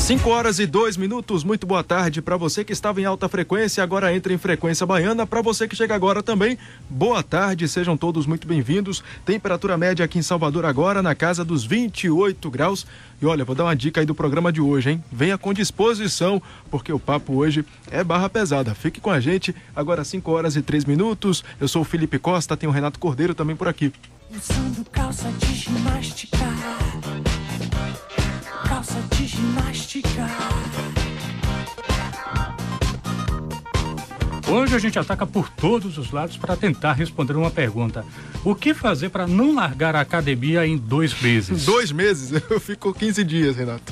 5h02, muito boa tarde para você que estava em alta frequência, agora entra em frequência baiana. Para você que chega agora também, boa tarde, sejam todos muito bem-vindos. Temperatura média aqui em Salvador agora na casa dos 28 graus. E olha, vou dar uma dica aí do programa de hoje, hein? Venha com disposição, porque o papo hoje é barra pesada. Fique com a gente, agora 5h03. Eu sou o Felipe Costa, tem o Renato Cordeiro também por aqui. Usando calça de ginástica. Calça de ginástica. Hoje a gente ataca por todos os lados para tentar responder uma pergunta. O que fazer para não largar a academia em 2 meses? 2 meses? Eu fico 15 dias, Renato.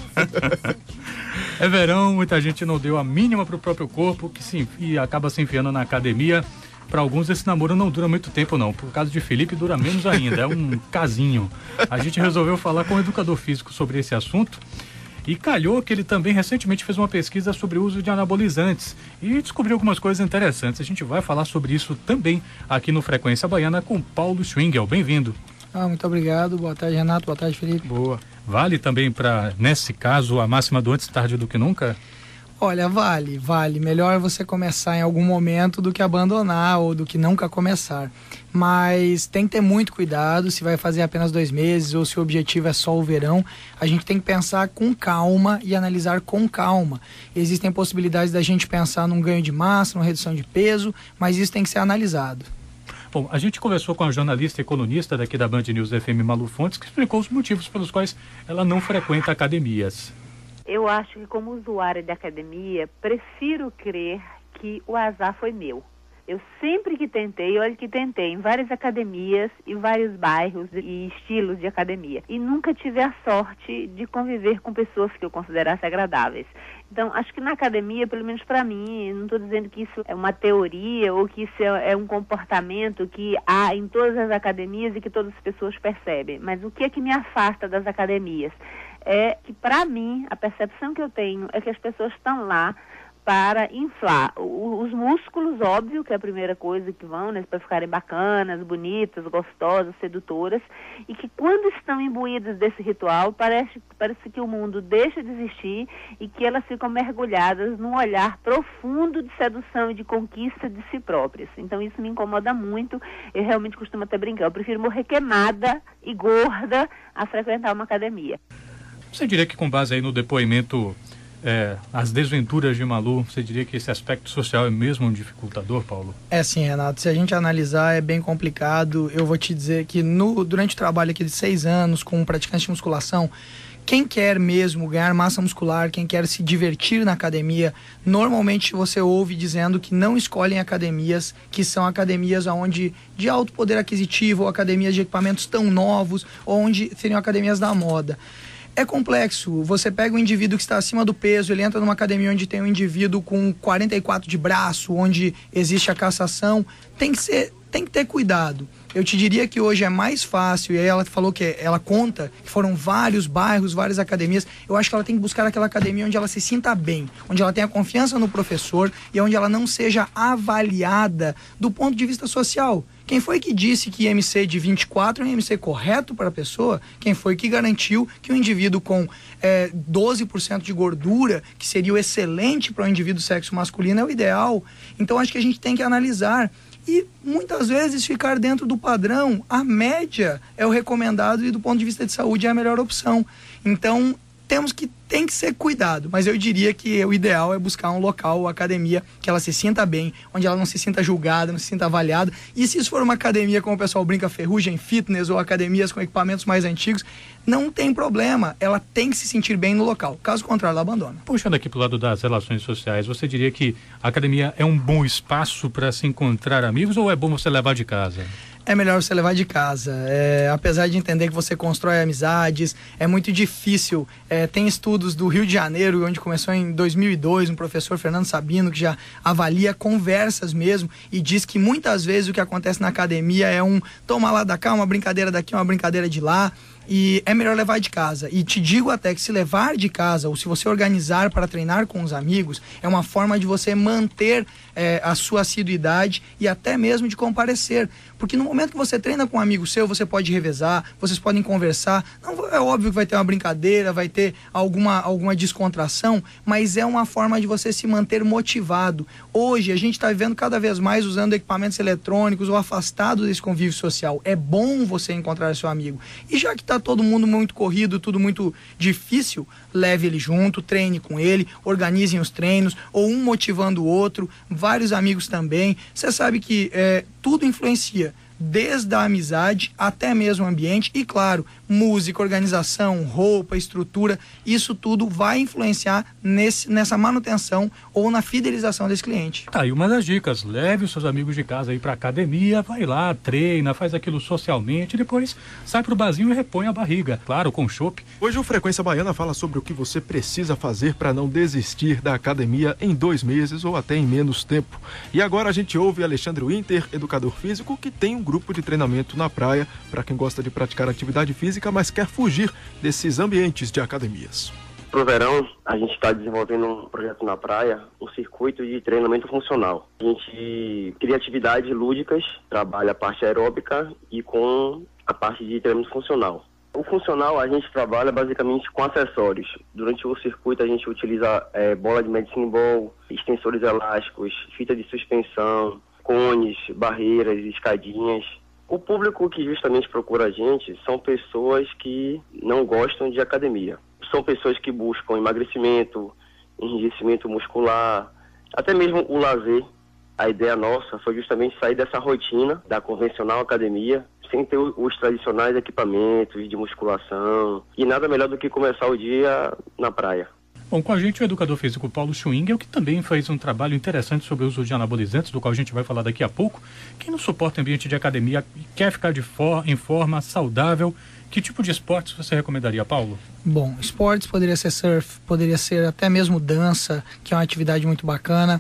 É verão, muita gente não deu a mínima para o próprio corpo e acaba se enfiando na academia. Para alguns esse namoro não dura muito tempo não, por caso de Felipe dura menos ainda, é um casinho. A gente resolveu falar com um educador físico sobre esse assunto e calhou que ele também recentemente fez uma pesquisa sobre o uso de anabolizantes e descobriu algumas coisas interessantes. A gente vai falar sobre isso também aqui no Frequência Baiana com Paulo Schwingel. Bem-vindo. Muito obrigado, boa tarde Renato, boa tarde Felipe. Boa. Vale também para, nesse caso, a máxima do antes tarde do que nunca? Olha, vale. Melhor você começar em algum momento do que abandonar ou do que nunca começar. Mas tem que ter muito cuidado se vai fazer apenas 2 meses ou se o objetivo é só o verão. A gente tem que pensar com calma e analisar com calma. Existem possibilidades da gente pensar num ganho de massa, numa redução de peso, mas isso tem que ser analisado. Bom, a gente conversou com a jornalista e colunista daqui da Band News FM, Malu Fontes, que explicou os motivos pelos quais ela não frequenta academias. Eu acho que como usuária de academia, prefiro crer que o azar foi meu. Eu sempre que tentei, olha que tentei em várias academias e vários bairros e estilos de academia. E nunca tive a sorte de conviver com pessoas que eu considerasse agradáveis. Então, acho que na academia, pelo menos para mim, não estou dizendo que isso é uma teoria ou que isso é um comportamento que há em todas as academias e que todas as pessoas percebem. Mas o que é que me afasta das academias? É que, para mim, a percepção que eu tenho é que as pessoas estão lá para inflar os músculos, óbvio, que é a primeira coisa que vão, né, para ficarem bacanas, bonitas, gostosas, sedutoras, e que quando estão imbuídas desse ritual, parece que o mundo deixa de existir e que elas ficam mergulhadas num olhar profundo de sedução e de conquista de si próprias. Então isso me incomoda muito, eu realmente costumo até brincar, eu prefiro morrer queimada e gorda a frequentar uma academia. Você diria que com base aí no depoimento, as desventuras de Malu, você diria que esse aspecto social é mesmo um dificultador, Paulo? É sim, Renato, se a gente analisar é bem complicado. Eu vou te dizer que durante o trabalho aqui de 6 anos com praticantes de musculação, quem quer mesmo ganhar massa muscular, quem quer se divertir na academia, normalmente você ouve dizendo que não escolhem academias que são academias onde de alto poder aquisitivo, ou academias de equipamentos tão novos, ou onde seriam academias da moda. É complexo, você pega um indivíduo que está acima do peso, ele entra numa academia onde tem um indivíduo com 44 de braço, onde existe a cassação, tem que ter cuidado. Eu te diria que hoje é mais fácil, e aí ela falou que ela conta que foram vários bairros, várias academias. Eu acho que ela tem que buscar aquela academia onde ela se sinta bem, onde ela tenha confiança no professor e onde ela não seja avaliada do ponto de vista social. Quem foi que disse que IMC de 24 é um IMC correto para a pessoa? Quem foi que garantiu que um indivíduo com 12% de gordura, que seria o excelente para o indivíduo sexo masculino, é o ideal? Então acho que a gente tem que analisar e muitas vezes ficar dentro do padrão. A média é o recomendado e do ponto de vista de saúde é a melhor opção. Então tem que ser cuidado, mas eu diria que o ideal é buscar um local ou academia que ela se sinta bem, onde ela não se sinta julgada, não se sinta avaliada. E se isso for uma academia, como o pessoal brinca, Ferrugem Fitness, ou academias com equipamentos mais antigos, não tem problema, ela tem que se sentir bem no local. Caso contrário, ela abandona. Puxando aqui para o lado das relações sociais, você diria que a academia é um bom espaço para se encontrar amigos ou é bom você levar de casa? É melhor você levar de casa. Apesar de entender que você constrói amizades, é muito difícil. Tem estudos do Rio de Janeiro, onde começou em 2002, um professor, Fernando Sabino, que já avalia conversas mesmo e diz que muitas vezes o que acontece na academia é um toma lá da cá, uma brincadeira daqui, uma brincadeira de lá. E é melhor levar de casa. E te digo até que se levar de casa ou se você organizar para treinar com os amigos, é uma forma de você manter a sua assiduidade e até mesmo de comparecer. Porque no momento que você treina com um amigo seu, você pode revezar, vocês podem conversar. Não, é óbvio que vai ter uma brincadeira, vai ter alguma descontração, mas é uma forma de você se manter motivado. Hoje, a gente está vivendo cada vez mais usando equipamentos eletrônicos ou afastado desse convívio social. É bom você encontrar seu amigo. E já que está todo mundo muito corrido, tudo muito difícil, leve ele junto, treine com ele, organizem os treinos, ou um motivando o outro, vários amigos também. Você sabe que tudo influencia, desde a amizade até mesmo o ambiente e, claro, música, organização, roupa, estrutura, isso tudo vai influenciar nessa manutenção ou na fidelização desse cliente. Tá aí uma das dicas: leve os seus amigos de casa aí pra academia, vai lá, treina, faz aquilo socialmente, depois sai pro barzinho e repõe a barriga, claro, com chopp. Hoje o Frequência Baiana fala sobre o que você precisa fazer para não desistir da academia em 2 meses ou até em menos tempo. E agora a gente ouve Alexandre Winter, educador físico, que tem um grupo de treinamento na praia para quem gosta de praticar atividade física, mas quer fugir desses ambientes de academias. Pro verão, a gente está desenvolvendo um projeto na praia, um circuito de treinamento funcional. A gente cria atividades lúdicas, trabalha a parte aeróbica e com a parte de treinamento funcional. O funcional a gente trabalha basicamente com acessórios. Durante o circuito a gente utiliza bola de medicine ball, extensores elásticos, fita de suspensão, cones, barreiras, escadinhas. O público que justamente procura a gente são pessoas que não gostam de academia. São pessoas que buscam emagrecimento, enrijecimento muscular, até mesmo o lazer. A ideia nossa foi justamente sair dessa rotina da convencional academia, sem ter os tradicionais equipamentos de musculação. E nada melhor do que começar o dia na praia. Bom, com a gente o educador físico Paulo Schwingel, que também fez um trabalho interessante sobre o uso de anabolizantes, do qual a gente vai falar daqui a pouco. Quem não suporta ambiente de academia e quer ficar em forma saudável, que tipo de esportes você recomendaria, Paulo? Bom, esportes poderia ser surf, poderia ser até mesmo dança, que é uma atividade muito bacana.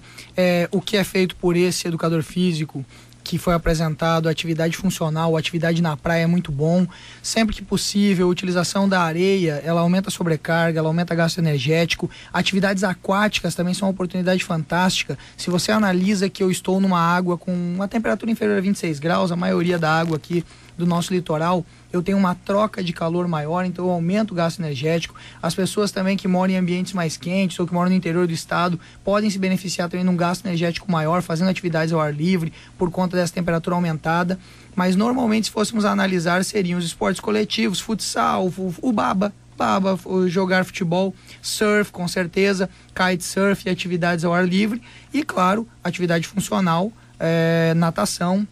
O que é feito por esse educador físico, que foi apresentado, a atividade funcional, a atividade na praia é muito bom. Sempre que possível, a utilização da areia, ela aumenta a sobrecarga, ela aumenta o gasto energético. Atividades aquáticas também são uma oportunidade fantástica. Se você analisa que eu estou numa água com uma temperatura inferior a 26 graus, a maioria da água aqui do nosso litoral, eu tenho uma troca de calor maior, então eu aumento o gasto energético. As pessoas também que moram em ambientes mais quentes ou que moram no interior do estado podem se beneficiar também de um gasto energético maior, fazendo atividades ao ar livre, por conta dessa temperatura aumentada. Mas normalmente, se fôssemos analisar, seriam os esportes coletivos, futsal, o baba, jogar futebol, surf com certeza, kitesurf e atividades ao ar livre. E claro, atividade funcional, natação,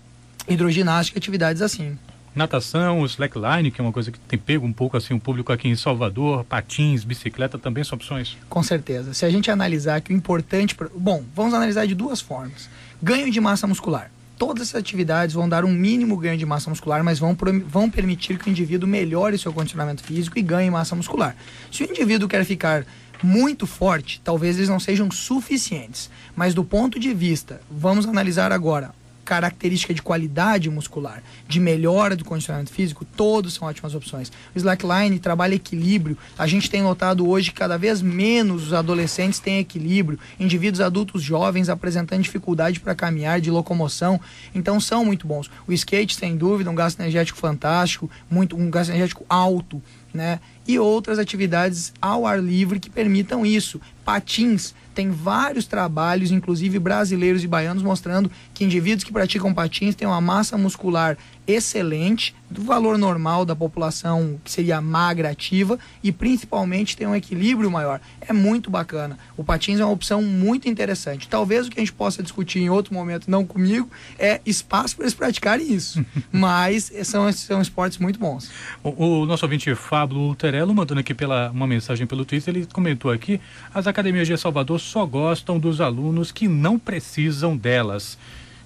hidroginástica, atividades assim. Natação, o slackline, que é uma coisa que tem pego um pouco assim o público aqui em Salvador, patins, bicicleta também são opções? Com certeza. Se a gente analisar que o importante... Bom, vamos analisar de 2 formas. Ganho de massa muscular. Todas essas atividades vão dar um mínimo ganho de massa muscular, mas vão permitir que o indivíduo melhore seu condicionamento físico e ganhe massa muscular. Se o indivíduo quer ficar muito forte, talvez eles não sejam suficientes. Mas do ponto de vista, vamos analisar agora, característica de qualidade muscular, de melhora do condicionamento físico, todos são ótimas opções. O slackline trabalha equilíbrio. A gente tem notado hoje que cada vez menos os adolescentes têm equilíbrio, indivíduos adultos jovens apresentando dificuldade para caminhar, de locomoção, então são muito bons. O skate, sem dúvida, um gasto energético fantástico, um gasto energético alto, né? E outras atividades ao ar livre que permitam isso. Patins, tem vários trabalhos, inclusive brasileiros e baianos, mostrando que indivíduos que praticam patins têm uma massa muscular excelente, do valor normal da população, que seria magra, ativa, e principalmente tem um equilíbrio maior. É muito bacana. O patins é uma opção muito interessante. Talvez o que a gente possa discutir em outro momento, não comigo, é espaço para eles praticarem isso. Mas são esportes muito bons. O nosso ouvinte Fábio Terello, mandando aqui uma mensagem pelo Twitter, ele comentou aqui: as academias de Salvador só gostam dos alunos que não precisam delas.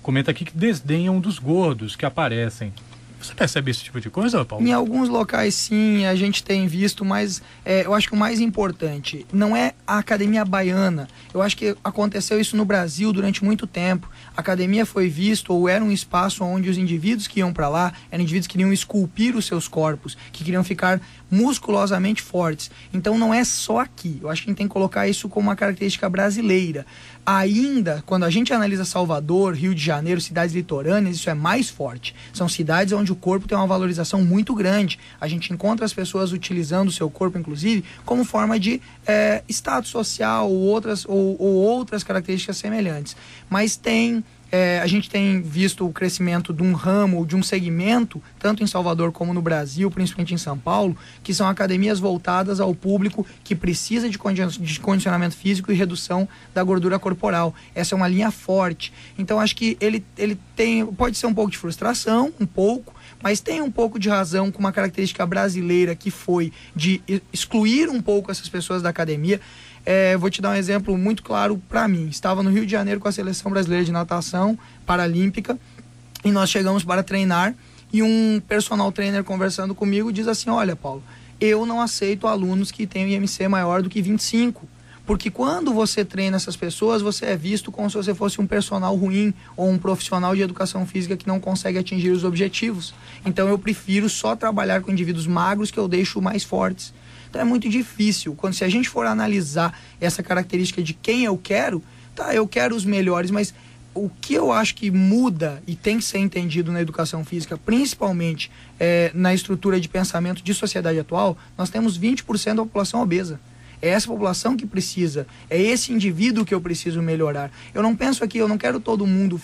Comenta aqui que desdenham dos gordos que aparecem. Você percebe esse tipo de coisa, Paulo? Em alguns locais, sim, a gente tem visto, mas eu acho que o mais importante não é a academia baiana. Eu acho que aconteceu isso no Brasil durante muito tempo. A academia foi visto, ou era um espaço onde os indivíduos que iam para lá eram indivíduos que queriam esculpir os seus corpos, que queriam ficar musculosamente fortes. Então não é só aqui. Eu acho que a gente tem que colocar isso como uma característica brasileira. Ainda, quando a gente analisa Salvador, Rio de Janeiro, cidades litorâneas, isso é mais forte. São cidades onde o corpo tem uma valorização muito grande. A gente encontra as pessoas utilizando o seu corpo, inclusive, como forma de status social ou outras características semelhantes. Mas a gente tem visto o crescimento de um ramo, de um segmento, tanto em Salvador como no Brasil, principalmente em São Paulo, que são academias voltadas ao público que precisa de condicionamento físico e redução da gordura corporal. Essa é uma linha forte. Então, acho que ele pode ser um pouco de frustração, mas tem um pouco de razão com uma característica brasileira que foi de excluir um pouco essas pessoas da academia. Vou te dar um exemplo muito claro para mim. Estava no Rio de Janeiro com a Seleção Brasileira de Natação Paralímpica e nós chegamos para treinar e um personal trainer conversando comigo diz assim: olha, Paulo, eu não aceito alunos que tenham IMC maior do que 25, porque quando você treina essas pessoas, você é visto como se você fosse um personal ruim ou um profissional de educação física que não consegue atingir os objetivos. Então eu prefiro só trabalhar com indivíduos magros que eu deixo mais fortes. Então é muito difícil. Se a gente for analisar essa característica de quem eu quero, eu quero os melhores, mas o que eu acho que muda e tem que ser entendido na educação física, principalmente na estrutura de pensamento de sociedade atual, nós temos 20% da população obesa. É essa população que precisa, é esse indivíduo que eu preciso melhorar. Eu não penso aqui, eu não quero todo mundo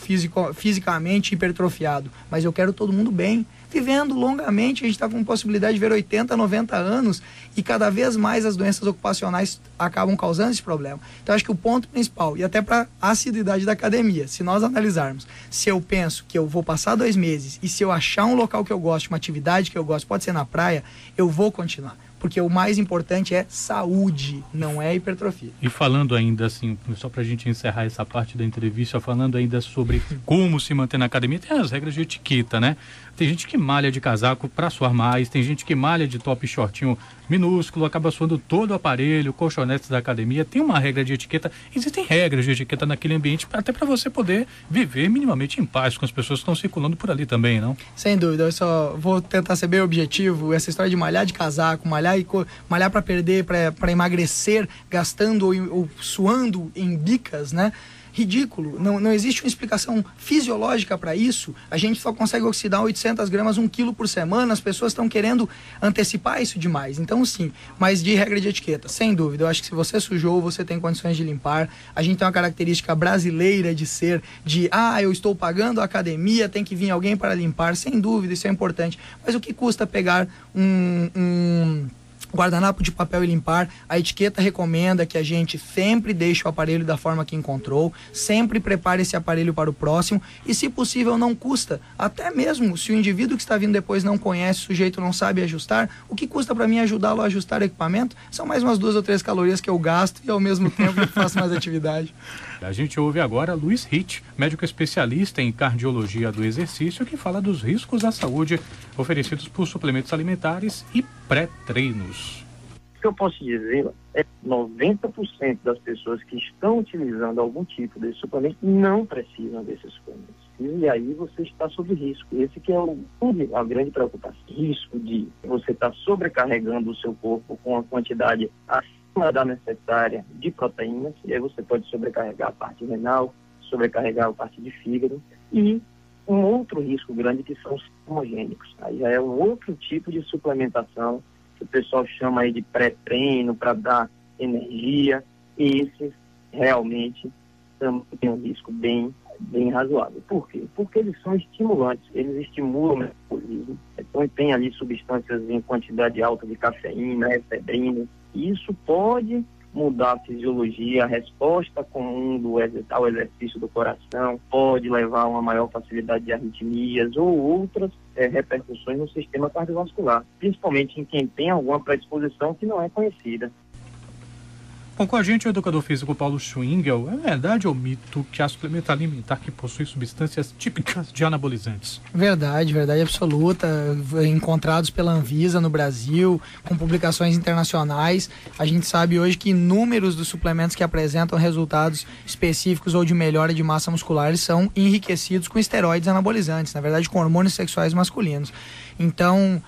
fisicamente hipertrofiado, mas eu quero todo mundo bem, vivendo longamente. A gente está com possibilidade de ver 80, 90 anos e cada vez mais as doenças ocupacionais acabam causando esse problema. Então acho que o ponto principal, e até para a assiduidade da academia, se nós analisarmos, se eu penso que eu vou passar 2 meses e se eu achar um local que eu gosto, uma atividade que eu gosto, pode ser na praia, eu vou continuar. Porque o mais importante é saúde, não é hipertrofia. E falando ainda assim, só para a gente encerrar essa parte da entrevista, falando ainda sobre como se manter na academia, tem as regras de etiqueta, né? Tem gente que malha de casaco para suar mais, tem gente que malha de top shortinho minúsculo, acaba suando todo o aparelho, colchonetes da academia. Tem uma regra de etiqueta, existem regras de etiqueta naquele ambiente, até para você poder viver minimamente em paz com as pessoas que estão circulando por ali também, não? Sem dúvida, eu só vou tentar ser bem objetivo. Essa história de malhar de casaco, malhar para perder, para emagrecer, gastando ou suando em bicas, né? Ridículo, não existe uma explicação fisiológica para isso. A gente só consegue oxidar 800 gramas, 1 quilo por semana. As pessoas estão querendo antecipar isso demais. Então sim, mas de regra de etiqueta, sem dúvida, eu acho que se você sujou, você tem condições de limpar. A gente tem uma característica brasileira de ser, eu estou pagando a academia, tem que vir alguém para limpar. Sem dúvida, isso é importante, mas o que custa pegar um guardanapo de papel e limpar? A etiqueta recomenda que a gente sempre deixe o aparelho da forma que encontrou, sempre prepare esse aparelho para o próximo e, se possível, não custa. Até mesmo se o indivíduo que está vindo depois não conhece, o sujeito não sabe ajustar, o que custa para mim ajudá-lo a ajustar o equipamento? São mais umas 2 ou 3 calorias que eu gasto e ao mesmo tempo eu faço mais atividade. A gente ouve agora Luiz Ritt, médico especialista em cardiologia do exercício, que fala dos riscos à saúde oferecidos por suplementos alimentares e pré-treinos. O que eu posso dizer é que 90% das pessoas que estão utilizando algum tipo de suplemento não precisam desses suplementos. E aí você está sob risco. Esse que é a grande preocupação. Risco de você estar sobrecarregando o seu corpo com a quantidade acima da necessária de proteínas, e aí você pode sobrecarregar a parte renal, sobrecarregar a parte de fígado, e um outro risco grande que são os termogênicos. Aí já é um outro tipo de suplementação que o pessoal chama aí de pré-treino para dar energia, e esses realmente também têm um risco bem razoável. Por quê? Porque eles são estimulantes, eles estimulam o metabolismo, então tem ali substâncias em quantidade alta de cafeína, efedrina, e isso pode mudar a fisiologia, a resposta comum ao exercício do coração, pode levar a uma maior facilidade de arritmias ou outras repercussões no sistema cardiovascular, principalmente em quem tem alguma predisposição que não é conhecida. Bom, com a gente o educador físico Paulo Schwingel. É verdade ou mito que há suplemento alimentar que possui substâncias típicas de anabolizantes? Verdade absoluta, encontrados pela Anvisa no Brasil, com publicações internacionais. A gente sabe hoje que inúmeros dos suplementos que apresentam resultados específicos ou de melhora de massa muscular são enriquecidos com esteroides anabolizantes, na verdade com hormônios sexuais masculinos. Então,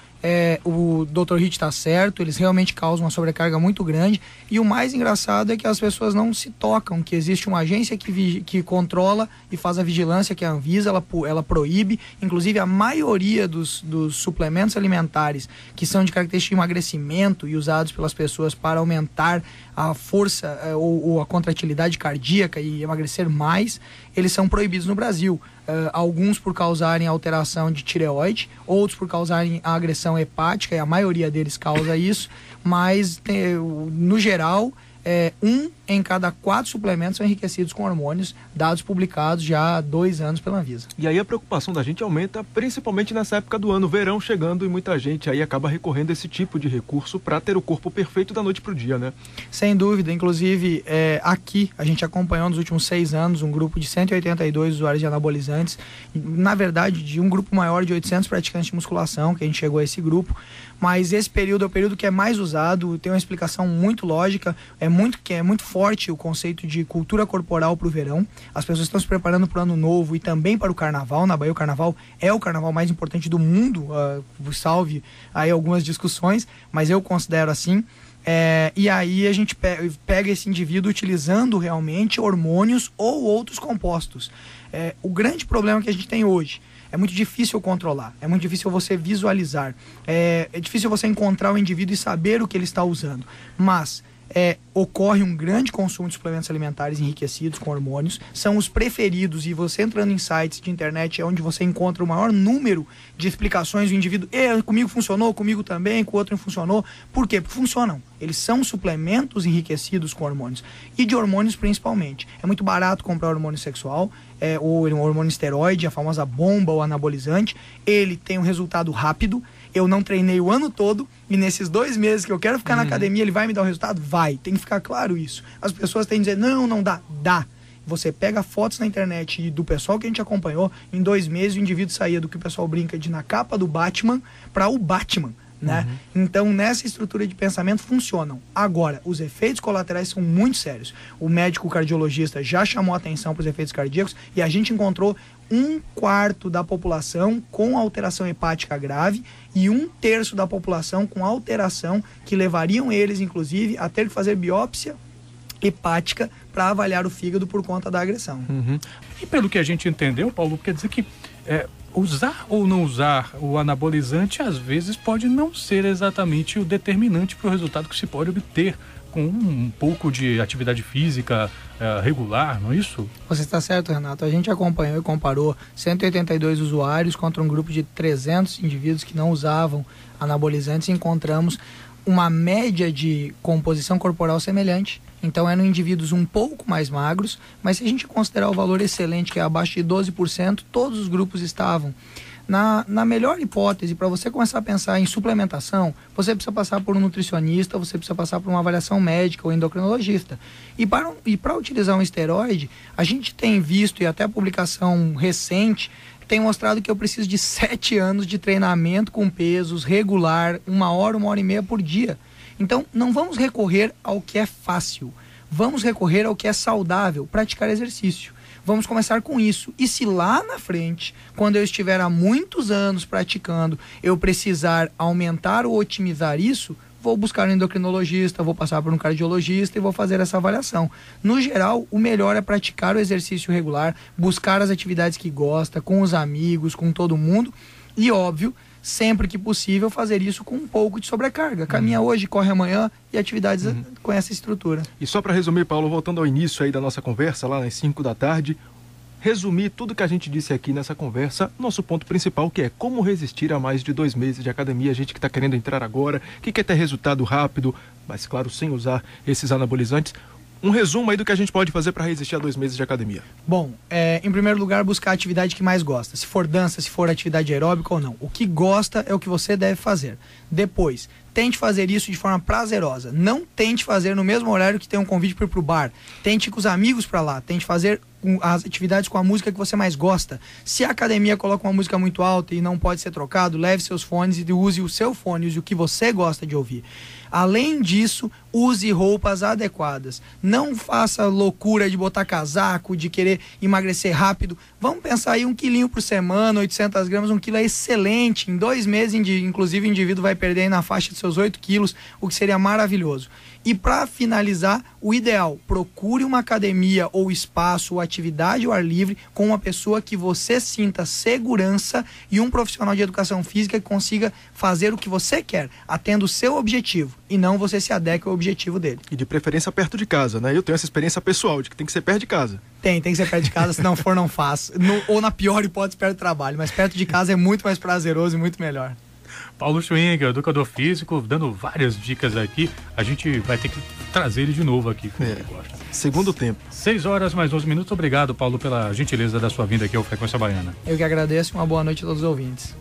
o Dr. Hit está certo, eles realmente causam uma sobrecarga muito grande, e o mais engraçado é que as pessoas não se tocam, que existe uma agência que controla e faz a vigilância, que é a Anvisa, ela proíbe, inclusive a maioria dos suplementos alimentares que são de característica de emagrecimento e usados pelas pessoas para aumentar a força ou a contratilidade cardíaca e emagrecer mais, eles são proibidos no Brasil. Alguns por causarem alteração de tireoide, outros por causarem agressão hepática, e a maioria deles causa isso, mas no geral, 1 em cada 4 suplementos são enriquecidos com hormônios, dados publicados já há 2 anos pela Anvisa. E aí a preocupação da gente aumenta, principalmente nessa época do ano, verão chegando, e muita gente aí acaba recorrendo a esse tipo de recurso para ter o corpo perfeito da noite para o dia, né? Sem dúvida, inclusive aqui a gente acompanhou nos últimos 6 anos um grupo de 182 usuários de anabolizantes, na verdade de um grupo maior de 800 praticantes de musculação, que a gente chegou a esse grupo, mas esse período é o período que é mais usado, tem uma explicação muito lógica, é muito forte o conceito de cultura corporal para o verão. As pessoas estão se preparando para o ano novo e também para o carnaval. Na Bahia o carnaval é o carnaval mais importante do mundo, salve aí algumas discussões, mas eu considero assim. E aí a gente pega esse indivíduo utilizando realmente hormônios ou outros compostos. O grande problema que a gente tem hoje é muito difícil controlar, é muito difícil você visualizar, é difícil você encontrar o indivíduo e saber o que ele está usando, mas ocorre um grande consumo de suplementos alimentares enriquecidos com hormônios, são os preferidos, e você entrando em sites de internet é onde você encontra o maior número de explicações do indivíduo. Comigo funcionou, comigo também, com o outro não funcionou. Por quê? Porque funcionam. Eles são suplementos enriquecidos com hormônios, e de hormônios principalmente. É muito barato comprar hormônio sexual, ou um hormônio esteroide, a famosa bomba ou anabolizante. Ele tem um resultado rápido. Eu não treinei o ano todo, e nesses 2 meses que eu quero ficar na academia, ele vai me dar o resultado? Vai, tem que ficar claro isso. As pessoas têm que dizer, não dá. Dá. Você pega fotos na internet e do pessoal que a gente acompanhou, em 2 meses o indivíduo saía do que o pessoal brinca de na capa do Batman para o Batman, né? Então, nessa estrutura de pensamento funcionam. Agora, os efeitos colaterais são muito sérios. O médico cardiologista já chamou atenção para os efeitos cardíacos, e a gente encontrou 1/4 da população com alteração hepática grave e 1/3 da população com alteração que levariam eles, inclusive, a ter que fazer biópsia hepática para avaliar o fígado por conta da agressão. E pelo que a gente entendeu, Paulo, quer dizer que usar ou não usar o anabolizante às vezes pode não ser exatamente o determinante para o resultado que se pode obter com um pouco de atividade física regular, não é isso? Você está certo, Renato. A gente acompanhou e comparou 182 usuários contra um grupo de 300 indivíduos que não usavam anabolizantes, e encontramos uma média de composição corporal semelhante. Então eram indivíduos um pouco mais magros, mas se a gente considerar o valor excelente, que é abaixo de 12%, todos os grupos estavam. Na melhor hipótese, para você começar a pensar em suplementação, você precisa passar por um nutricionista, você precisa passar por uma avaliação médica ou endocrinologista. E para utilizar um esteroide, a gente tem visto, e até a publicação recente tem mostrado que eu preciso de 7 anos de treinamento com pesos regular, 1 hora, 1h30 por dia. Então, não vamos recorrer ao que é fácil, vamos recorrer ao que é saudável, praticar exercício. Vamos começar com isso. E se lá na frente, quando eu estiver há muitos anos praticando, eu precisar aumentar ou otimizar isso, vou buscar um endocrinologista, vou passar por um cardiologista e vou fazer essa avaliação. No geral, o melhor é praticar o exercício regular, buscar as atividades que gosta, com os amigos, com todo mundo, e óbvio, sempre que possível, fazer isso com um pouco de sobrecarga. Caminha hoje, corre amanhã, e atividades com essa estrutura. E só para resumir, Paulo, voltando ao início aí da nossa conversa, lá às 5 da tarde, resumir tudo que a gente disse aqui nessa conversa, nosso ponto principal, que é como resistir a mais de 2 meses de academia, a gente que está querendo entrar agora, que quer ter resultado rápido, mas claro, sem usar esses anabolizantes. Um resumo aí do que a gente pode fazer para resistir a 2 meses de academia. Bom, em primeiro lugar, buscar a atividade que mais gosta. Se for dança, se for atividade aeróbica ou não. O que gosta é o que você deve fazer. Depois, tente fazer isso de forma prazerosa. Não tente fazer no mesmo horário que tem um convite para ir pro bar. Tente ir com os amigos para lá. Tente fazer as atividades com a música que você mais gosta. Se a academia coloca uma música muito alta e não pode ser trocado, leve seus fones e use o seu fone, use o que você gosta de ouvir. Além disso, use roupas adequadas. Não faça loucura de botar casaco, de querer emagrecer rápido. Vamos pensar aí 1 quilinho por semana, 800 gramas, 1 quilo é excelente. Em 2 meses, inclusive, o indivíduo vai perder aí na faixa de seus 8 quilos, o que seria maravilhoso. E para finalizar, o ideal, procure uma academia ou espaço ou atividade ao ar livre com uma pessoa que você sinta segurança e um profissional de educação física que consiga fazer o que você quer, atendo o seu objetivo, e não você se adeque ao objetivo dele. E de preferência perto de casa, né? Eu tenho essa experiência pessoal de que tem que ser perto de casa. Tem que ser perto de casa, se não for, não faço. Ou na pior hipótese, perto do trabalho. Mas perto de casa é muito mais prazeroso e muito melhor. Paulo Schwing, educador físico, dando várias dicas aqui. A gente vai ter que trazer ele de novo aqui. Segundo tempo. 6 horas mais 11 minutos. Obrigado, Paulo, pela gentileza da sua vinda aqui ao Frequência Baiana. Eu que agradeço. Uma boa noite a todos os ouvintes.